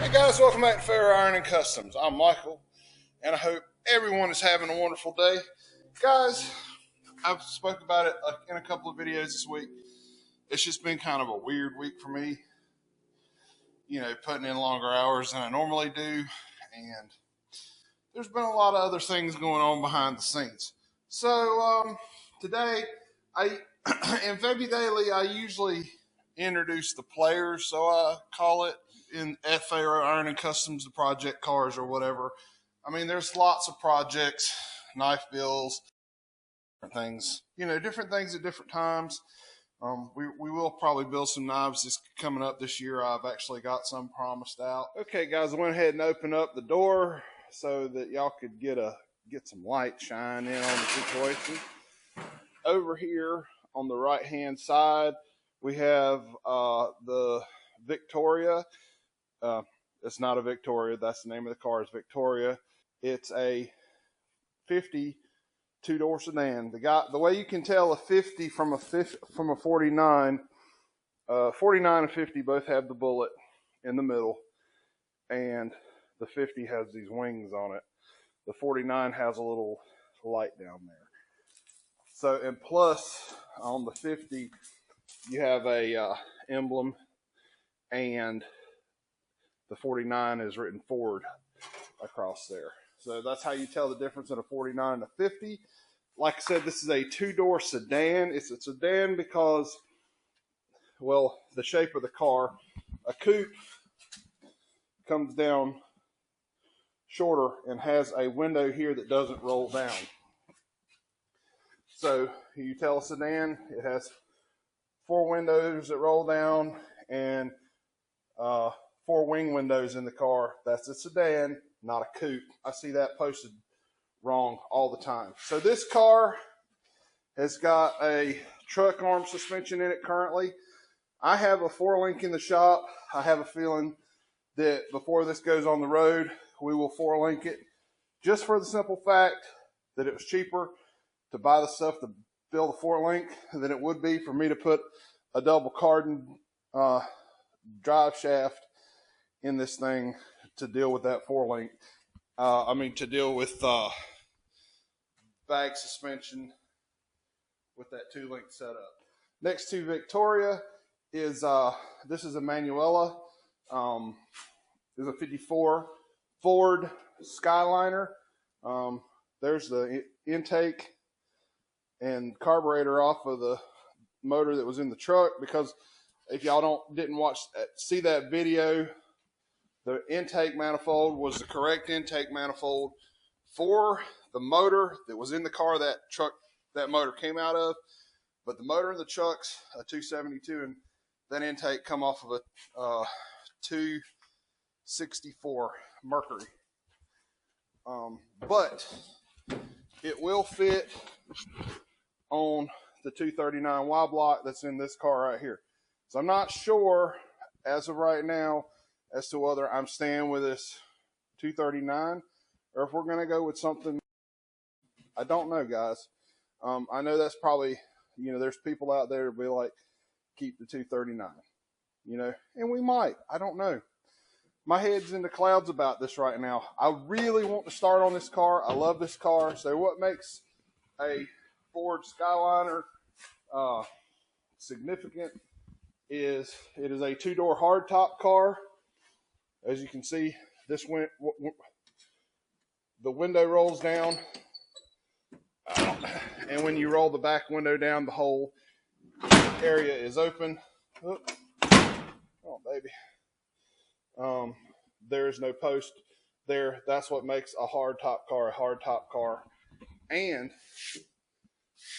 Hey guys, welcome back to Faro Iron and Customs. I'm Michael, and I hope everyone is having a wonderful day. Guys, I've spoke about it in a couple of videos this week. It's just been kind of a weird week for me, putting in longer hours than I normally do, and there's been a lot of other things going on behind the scenes. So today, in FebUdaily, I usually introduce the players, so I call it at Faro Iron and Customs the project cars or whatever. I mean, there's lots of projects, knife bills, different things at different times. We will probably build some knives this coming up this year. I've actually got some promised out. Okay, guys, I went ahead and opened up the door so that y'all could get some light shine in on the situation. Over here on the right hand side, we have the Victoria. It's not a Victoria. That's the name of the car. It's Victoria. It's a 50 two-door sedan. The way you can tell a 50 from a 49, 49 and 50 both have the bullet in the middle, and the 50 has these wings on it. The 49 has a little light down there. So, and plus on the 50, you have a emblem, and the 49 is written Ford across there. So that's how you tell the difference in a 49 and a 50. Like I said, this is a two-door sedan. It's a sedan because, well, the shape of the car. A coupe comes down shorter and has a window here that doesn't roll down. So you tell a sedan, it has 4 windows that roll down and 4 wing windows in the car. That's a sedan, not a coupe. I see that posted wrong all the time. So this car has got a truck arm suspension in it currently. I have a 4-link in the shop. I have a feeling that before this goes on the road, we will 4-link it, just for the simple fact that it was cheaper to buy the stuff to build a 4-link than it would be for me to put a double carbon drive shaft in this thing to deal with that 4-link. To deal with bag suspension with that 2-link setup. Next to Victoria is this is a Manuela. There's a 54 Ford Skyliner. There's the intake and carburetor off of the motor that was in the truck, because if y'all didn't see that video, the intake manifold was the correct intake manifold for the motor that was in the car that motor came out of. But the motor in the truck's a 272, and that intake come off of a 264 Mercury. But it will fit on the 239 Y block that's in this car right here. So I'm not sure as of right now as to whether I'm staying with this 239 or if we're going to go with something. I don't know, guys. I know that's probably, there's people out there who be like, keep the 239, and we might. I don't know. My head's in the clouds about this right now. I really want to start on this car. I love this car. So what makes a Ford Skyliner significant is it is a 2-door hardtop car. As you can see, the window rolls down, and when you roll the back window down, the whole area is open. Oh, baby. There is no post there. That's what makes a hardtop car a hardtop car. And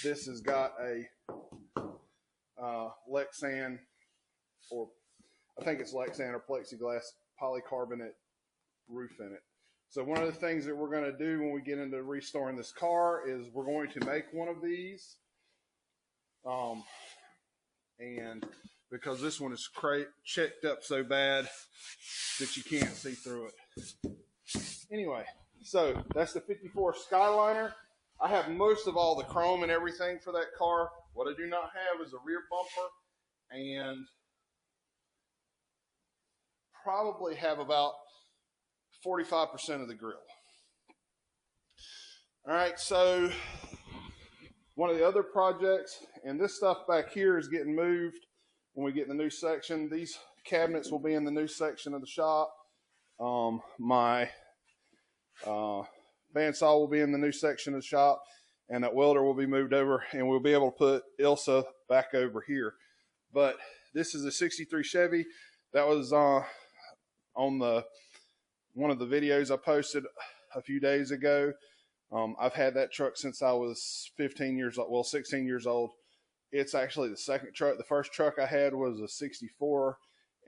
this has got a Lexan, or I think it's Lexan or plexiglass polycarbonate roof in it. So one of the things that we're going to do when we get into restoring this car is we're going to make one of these. And because this one is checked up so bad that you can't see through it. Anyway, so that's the 54 Skyliner. I have most of all the chrome and everything for that car. What I do not have is a rear bumper and probably have about 45% of the grill. All right, so one of the other projects, and this stuff back here is getting moved when we get in the new section. These cabinets will be in the new section of the shop. My bandsaw will be in the new section of the shop, and that welder will be moved over, and we'll be able to put Ilsa back over here. But this is a 63 Chevy. That was on one of the videos I posted a few days ago. I've had that truck since I was 15 years old, well, 16 years old. It's actually the second truck. The first truck I had was a 64,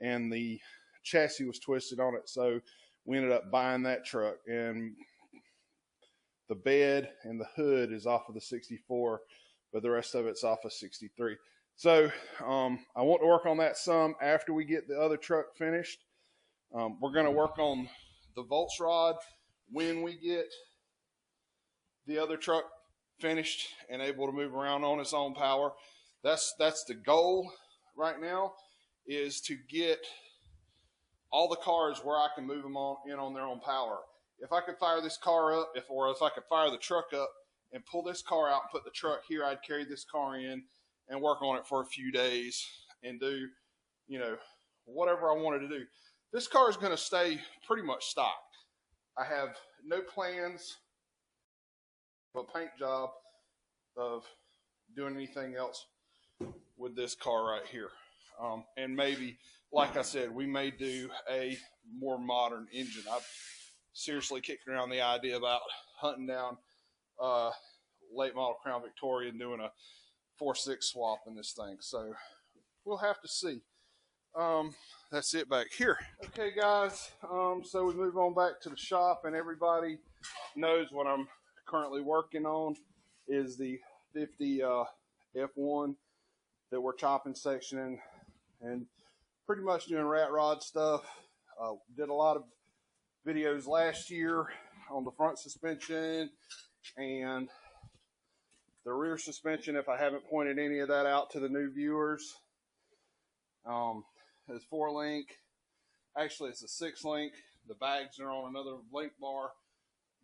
and the chassis was twisted on it, so we ended up buying that truck, and the bed and the hood is off of the 64, but the rest of it's off of 63. So I want to work on that some after we get the other truck finished. We're going to work on the Volts rod when we get the other truck finished and able to move around on its own power. That's the goal right now, is to get all the cars where I can move them on their own power. If I could fire this car up, if I could fire the truck up and pull this car out and put the truck here, I'd carry this car in and work on it for a few days and do, whatever I wanted to do. This car is going to stay pretty much stock. I have no plans of a paint job of doing anything else with this car right here. And maybe, like I said, we may do a more modern engine. I've seriously kicked around the idea about hunting down late model Crown Victoria and doing a 4.6 swap in this thing. So we'll have to see. That's it back here. Okay, guys. So we move on back to the shop, and everybody knows what I'm currently working on is the 50 F1 that we're chopping, sectioning, and pretty much doing rat rod stuff. Did a lot of videos last year on the front suspension and the rear suspension, if I haven't pointed any of that out to the new viewers. It's 4-link. Actually, it's a 6-link. The bags are on another link bar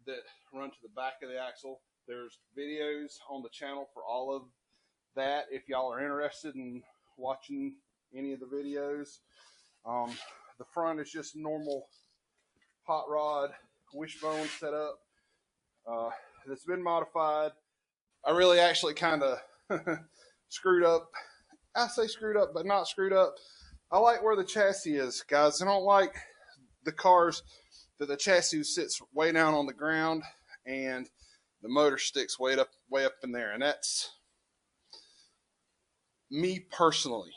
that run to the back of the axle. There's videos on the channel for all of that if y'all are interested in watching any of the videos. The front is just normal hot rod wishbone setup that's been modified. I really actually kind of screwed up. I say screwed up, but not screwed up. I like where the chassis is, guys. I don't like the cars that the chassis sits way down on the ground and the motor sticks way up in there. And that's me personally.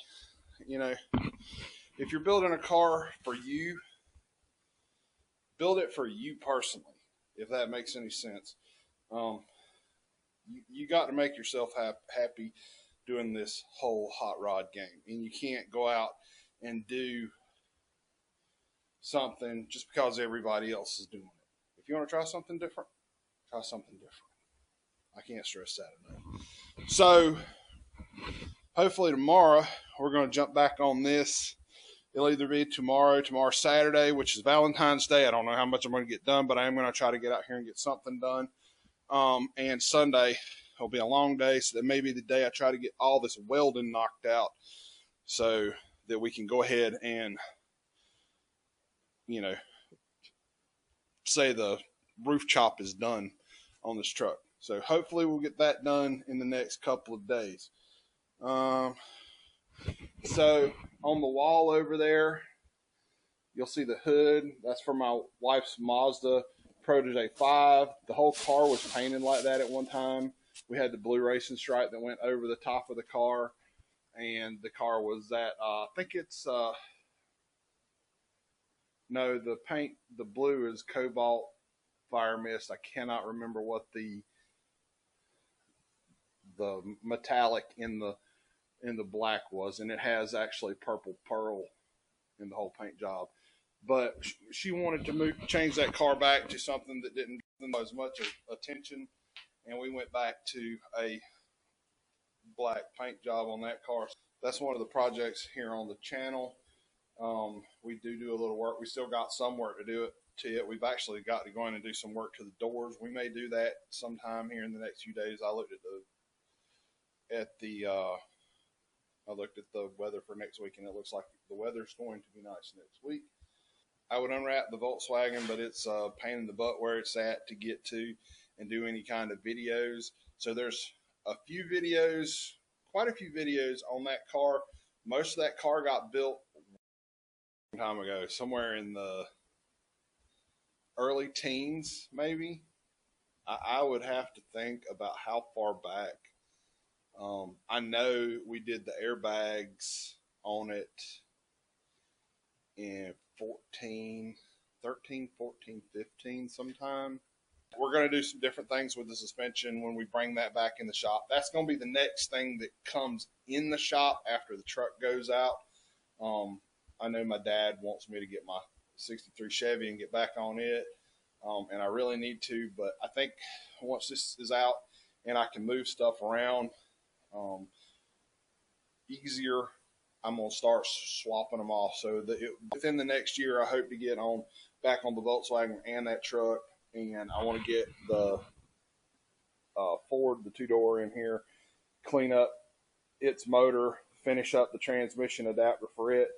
If you're building a car for you, build it for you personally, if that makes any sense. You got to make yourself happy doing this whole hot rod game, and you can't go out and do something just because everybody else is doing it. If you want to try something different, try something different. I can't stress that enough. So hopefully tomorrow we're going to jump back on this. It'll either be tomorrow Saturday, which is Valentine's Day. I don't know how much I'm going to get done, but I am going to try to get out here and get something done. And Sunday will be a long day, so that may be the day I try to get all this welding knocked out so that we can go ahead and, say the roof chop is done on this truck. So hopefully we'll get that done in the next couple of days. So on the wall over there, you'll see the hood. That's for my wife's Mazda Protege 5. The whole car was painted like that at one time. We had the blue racing stripe that went over the top of the car, and the car was that, I think it's, no, the paint, the blue is Cobalt Fire Mist. I cannot remember what the metallic in the black was, and it has actually purple pearl in the whole paint job. But she wanted to change that car back to something that didn't get as much attention, and we went back to a black paint job on that car. That's one of the projects here on the channel. We do a little work. We still got some work to do to it. We've actually got to go in and do some work to the doors. We may do that sometime here in the next few days. I looked at the weather for next week, and it looks like the weather's going to be nice next week. I would unwrap the Volkswagen, but it's a pain in the butt where it's at to get to and do any kind of videos. So there's quite a few videos on that car. Most of that car got built a long time ago, somewhere in the early teens, maybe. I would have to think about how far back. I know we did the airbags on it in 13, 14, 15 sometime. We're going to do some different things with the suspension when we bring that back in the shop. That's going to be the next thing that comes in the shop after the truck goes out. I know my dad wants me to get my 63 Chevy and get back on it. And I really need to, but I think once this is out and I can move stuff around easier, I'm going to start swapping them off. So that within the next year, I hope to get back on the Volkswagen and that truck. And I want to get the Ford, the two-door in here, clean up its motor, finish up the transmission adapter for it,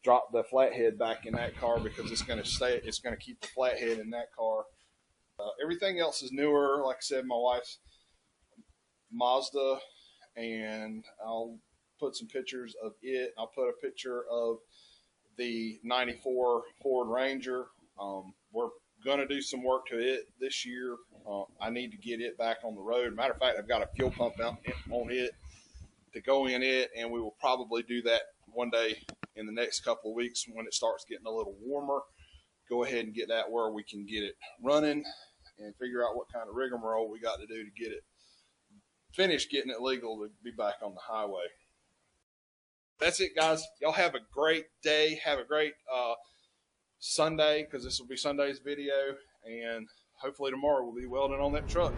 drop the flathead back in that car because it's going to keep the flathead in that car. Everything else is newer. Like I said, my wife's Mazda, and I'll put some pictures of it. I'll put a picture of the 94 Ford Ranger. We're going to do some work to it this year. I need to get it back on the road. Matter of fact, I've got a fuel pump on it to go in it, and we will probably do that one day in the next couple of weeks when it starts getting a little warmer. Go ahead and get that where we can get it running and figure out what kind of rigmarole we got to do to get it finished, getting it legal to be back on the highway. That's it, guys. Y'all have a great day. Have a great Sunday, because this will be Sunday's video, and hopefully tomorrow we'll be welding on that truck.